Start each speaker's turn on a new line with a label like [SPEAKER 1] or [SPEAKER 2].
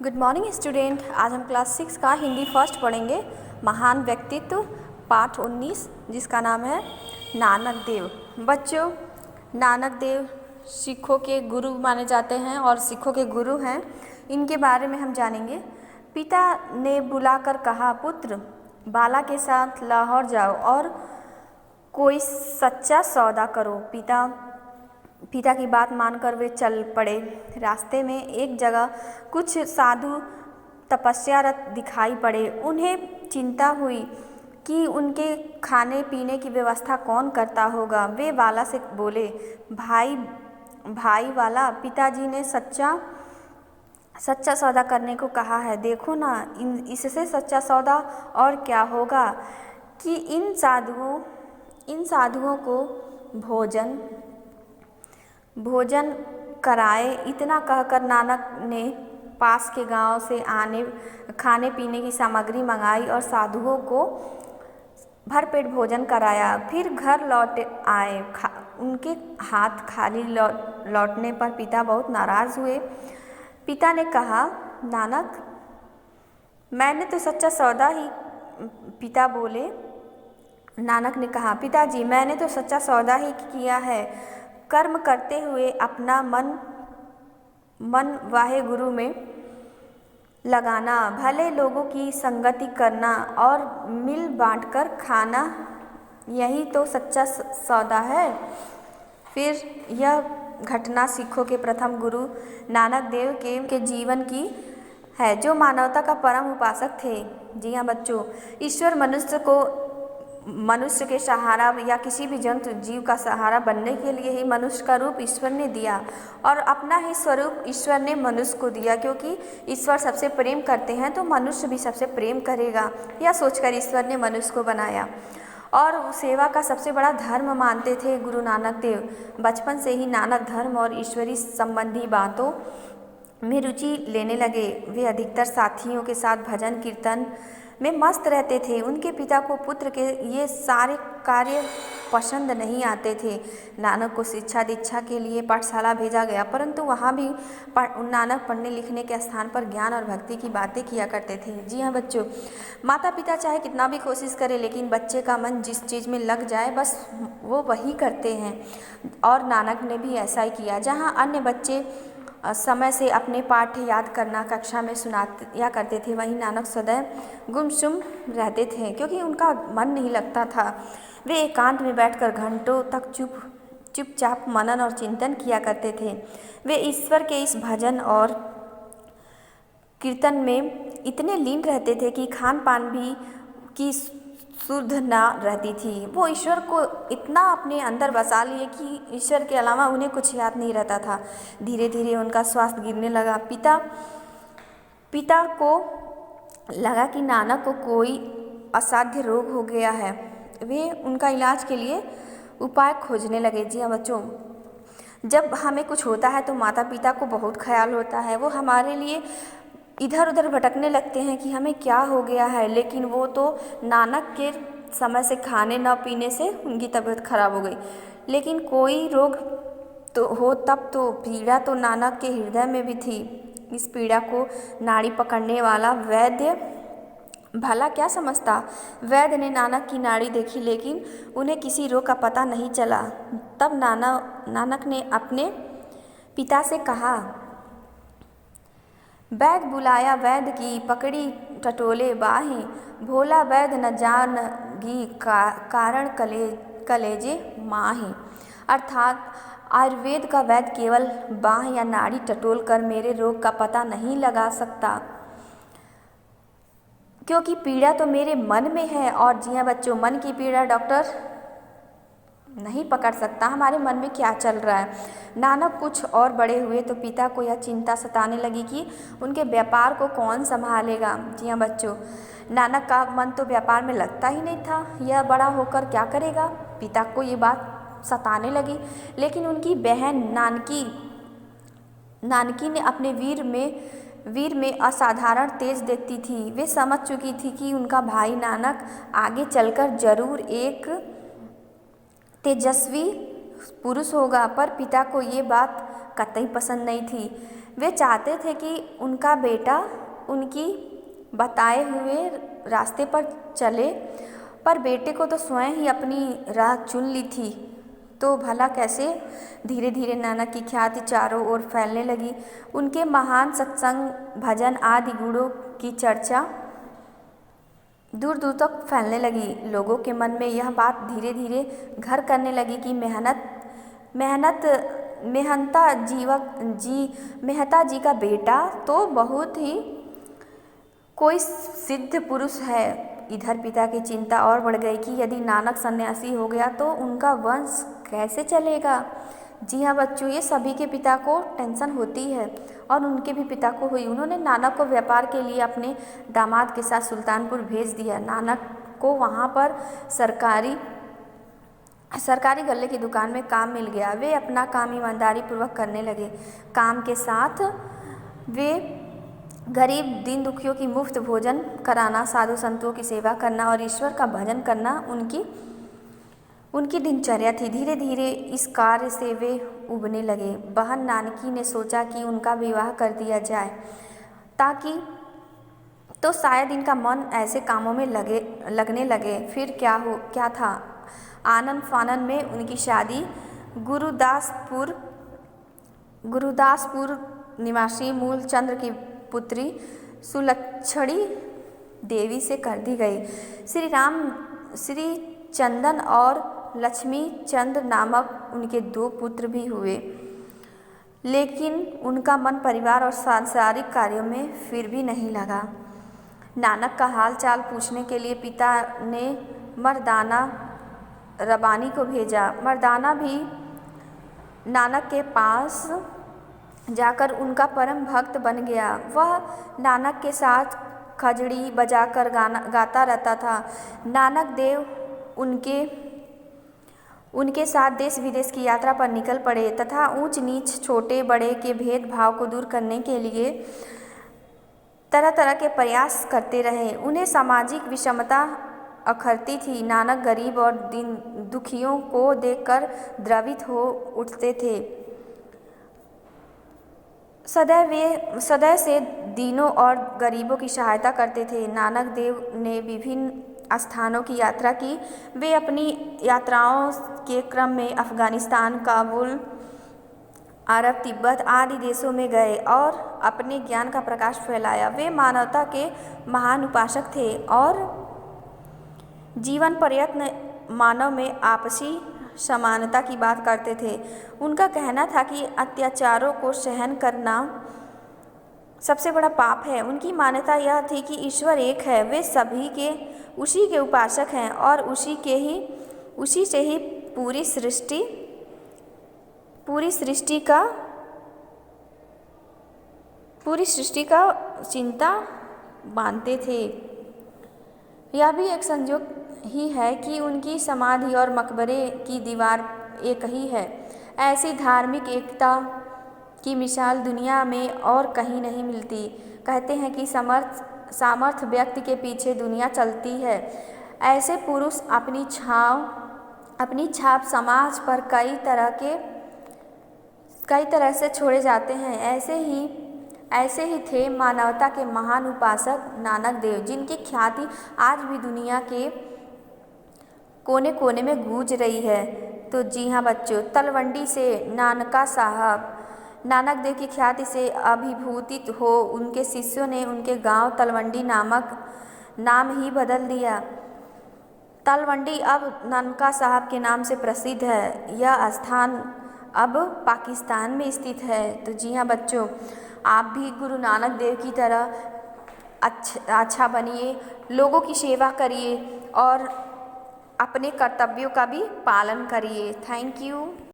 [SPEAKER 1] Good morning student. आज हम class 6 का हिंदी फर्स्ट पढ़ेंगे। महान व्यक्तित्व पाठ 19, जिसका नाम है नानक देव। बच्चों, नानक देव सिखों के गुरु माने जाते हैं और सिखों के गुरु हैं। इनके बारे में हम जानेंगे। पिता ने बुलाकर कहा, पुत्र बाला के साथ लाहौर जाओ और कोई सच्चा सौदा करो। पिता की बात मानकर वे चल पड़े। रास्ते में एक जगह कुछ साधु तपस्यारत दिखाई पड़े। उन्हें चिंता हुई कि उनके खाने पीने की व्यवस्था कौन करता होगा। वे वाला से बोले, भाई वाला, पिताजी ने सच्चा सौदा करने को कहा है। देखो ना, इससे सच्चा सौदा और क्या होगा कि इन साधुओं को भोजन कराए। इतना कहकर नानक ने पास के गांव से खाने पीने की सामग्री मंगाई और साधुओं को भरपेट भोजन कराया। फिर घर लौट आए। उनके हाथ खाली लौटने पर पिता बहुत नाराज़ हुए। पिता ने कहा, नानक, मैंने तो सच्चा सौदा ही। पिता बोले, नानक ने कहा, पिताजी, मैंने तो सच्चा सौदा ही किया है। कर्म करते हुए अपना मन वाहे गुरु में लगाना, भले लोगों की संगति करना और मिल बांटकर खाना, यही तो सच्चा सौदा है। फिर यह घटना सिखों के प्रथम गुरु नानक देव के जीवन की है, जो मानवता का परम उपासक थे। जी हाँ बच्चों, ईश्वर मनुष्य के सहारा या किसी भी जंतु जीव का सहारा बनने के लिए ही मनुष्य का रूप ईश्वर ने दिया और अपना ही स्वरूप ईश्वर ने मनुष्य को दिया, क्योंकि ईश्वर सबसे प्रेम करते हैं तो मनुष्य भी सबसे प्रेम करेगा। यह सोचकर ईश्वर ने मनुष्य को बनाया और सेवा का सबसे बड़ा धर्म मानते थे गुरु नानक देव। बचपन से ही नानक धर्म और ईश्वरी संबंधी बातों में रुचि लेने लगे। वे अधिकतर साथियों के साथ भजन कीर्तन में मस्त रहते थे। उनके पिता को पुत्र के ये सारे कार्य पसंद नहीं आते थे। नानक को शिक्षा दीक्षा के लिए पाठशाला भेजा गया, परंतु वहाँ भी नानक पढ़ने लिखने के स्थान पर ज्ञान और भक्ति की बातें किया करते थे। जी हाँ बच्चों, माता पिता चाहे कितना भी कोशिश करें, लेकिन बच्चे का मन जिस चीज़ में लग जाए बस वो वही करते हैं। और नानक ने भी ऐसा ही किया। जहाँ अन्य बच्चे समय से अपने पाठ याद करना कक्षा में सुनाया करते थे, वहीं नानक सदैव गुमसुम रहते थे, क्योंकि उनका मन नहीं लगता था। वे एकांत में बैठकर घंटों तक चुपचाप मनन और चिंतन किया करते थे। वे ईश्वर के इस भजन और कीर्तन में इतने लीन रहते थे कि खान पान भी की शुद्ध ना रहती थी। वो ईश्वर को इतना अपने अंदर बसा लिए कि ईश्वर के अलावा उन्हें कुछ याद नहीं रहता था। धीरे धीरे उनका स्वास्थ्य गिरने लगा। पिता को लगा कि नानक को कोई असाध्य रोग हो गया है। वे उनका इलाज के लिए उपाय खोजने लगे। जी हाँ बच्चों, जब हमें कुछ होता है तो माता पिता को बहुत ख्याल होता है। वो हमारे लिए इधर उधर भटकने लगते हैं कि हमें क्या हो गया है, लेकिन वो तो नानक के समय से खाने न पीने से उनकी तबीयत खराब हो गई। लेकिन कोई रोग तो हो तब तो पीड़ा तो नानक के हृदय में भी थी। इस पीड़ा को नाड़ी पकड़ने वाला वैद्य भला क्या समझता। वैद्य ने नानक की नाड़ी देखी, लेकिन उन्हें किसी रोग का पता नहीं चला। तब नानक ने अपने पिता से कहा, वैद्य बुलाया वैद्य की पकड़ी टटोले बाहें, भोला वैद्य न जानगी कारण कलेजे माहें। अर्थात आयुर्वेद का वैद्य केवल बाह या नाड़ी टटोल कर मेरे रोग का पता नहीं लगा सकता, क्योंकि पीड़ा तो मेरे मन में है। और जी हाँ बच्चों, मन की पीड़ा डॉक्टर नहीं पकड़ सकता हमारे मन में क्या चल रहा है। नानक कुछ और बड़े हुए तो पिता को यह चिंता सताने लगी कि उनके व्यापार को कौन संभालेगा। जी हाँ बच्चों, नानक का मन तो व्यापार में लगता ही नहीं था। यह बड़ा होकर क्या करेगा, पिता को ये बात सताने लगी। लेकिन उनकी बहन नानकी ने अपने वीर में असाधारण तेज देखती थी। वे समझ चुकी थी कि उनका भाई नानक आगे चलकर जरूर एक तेजस्वी पुरुष होगा, पर पिता को ये बात कतई पसंद नहीं थी। वे चाहते थे कि उनका बेटा उनकी बताए हुए रास्ते पर चले, पर बेटे को तो स्वयं ही अपनी राह चुन ली थी। तो भला कैसे? धीरे धीरे नानक की ख्याति चारों ओर फैलने लगी। उनके महान सत्संग, भजन आदि गुणों की चर्चा दूर दूर तक फैलने लगी। लोगों के मन में यह बात धीरे धीरे घर करने लगी कि मेहता जी का बेटा तो बहुत ही कोई सिद्ध पुरुष है। इधर पिता की चिंता और बढ़ गई कि यदि नानक सन्यासी हो गया तो उनका वंश कैसे चलेगा। जी हाँ बच्चों, ये सभी के पिता को टेंशन होती है और उनके भी पिता को हुई। उन्होंने नानक को व्यापार के लिए अपने दामाद के साथ सुल्तानपुर भेज दिया। नानक को वहाँ पर सरकारी गल्ले की दुकान में काम मिल गया। वे अपना काम ईमानदारी पूर्वक करने लगे। काम के साथ वे गरीब दीन दुखियों की मुफ्त भोजन कराना, साधु संतों की सेवा करना और ईश्वर का भजन करना उनकी दिनचर्या थी। धीरे धीरे इस कार्य से वे उबने लगे। बहन नानकी ने सोचा कि उनका विवाह कर दिया जाए तो शायद इनका मन ऐसे कामों में लगने लगे। फिर क्या था, आनन फानन में उनकी शादी गुरुदासपुर निवासी मूलचंद्र की पुत्री सुलक्षणी देवी से कर दी गई। श्री चंदन और लक्ष्मी चंद्र नामक उनके 2 पुत्र भी हुए, लेकिन उनका मन परिवार और सांसारिक कार्यों में फिर भी नहीं लगा। नानक का हाल चाल पूछने के लिए पिता ने मर्दाना रबानी को भेजा। मर्दाना भी नानक के पास जाकर उनका परम भक्त बन गया। वह नानक के साथ खजड़ी बजाकर गाता रहता था। नानक देव उनके साथ देश विदेश की यात्रा पर निकल पड़े तथा ऊंच नीच, छोटे बड़े के भेदभाव को दूर करने के लिए तरह तरह के प्रयास करते रहे। उन्हें सामाजिक विषमता अखरती थी। नानक गरीब और दुखियों को देखकर द्रवित हो उठते थे। सदैव से दीनों और गरीबों की सहायता करते थे। नानक देव ने विभिन्न स्थानों की यात्रा की। वे अपनी यात्राओं के क्रम में अफगानिस्तान, काबुल, अरब, तिब्बत आदि देशों में गए और अपने ज्ञान का प्रकाश फैलाया। वे मानवता के महान उपासक थे और जीवन पर्यंत मानव में आपसी समानता की बात करते थे। उनका कहना था कि अत्याचारों को सहन करना सबसे बड़ा पाप है। उनकी मान्यता यह थी कि ईश्वर एक है, वे सभी के उसी के उपासक हैं और उसी से ही पूरी सृष्टि का चिंता मानते थे। यह भी एक संयोग ही है कि उनकी समाधि और मकबरे की दीवार एक ही है। ऐसी धार्मिक एकता की मिसाल दुनिया में और कहीं नहीं मिलती। कहते हैं कि सामर्थ्य व्यक्ति के पीछे दुनिया चलती है। ऐसे पुरुष अपनी छाप समाज पर कई तरह से छोड़े जाते हैं। ऐसे ही थे मानवता के महान उपासक नानक देव, जिनकी ख्याति आज भी दुनिया के कोने कोने में गूंज रही है। तो जी हाँ बच्चों, तलवंडी से नानका साहब नानक देव की ख्याति से अभिभूतित हो उनके शिष्यों ने उनके गांव तलवंडी नामक नाम ही बदल दिया। तलवंडी अब नानका साहब के नाम से प्रसिद्ध है। यह स्थान अब पाकिस्तान में स्थित है। तो जी हाँ बच्चों, आप भी गुरु नानक देव की तरह अच्छा बनिए, लोगों की सेवा करिए और अपने कर्तव्यों का भी पालन करिए। Thank you.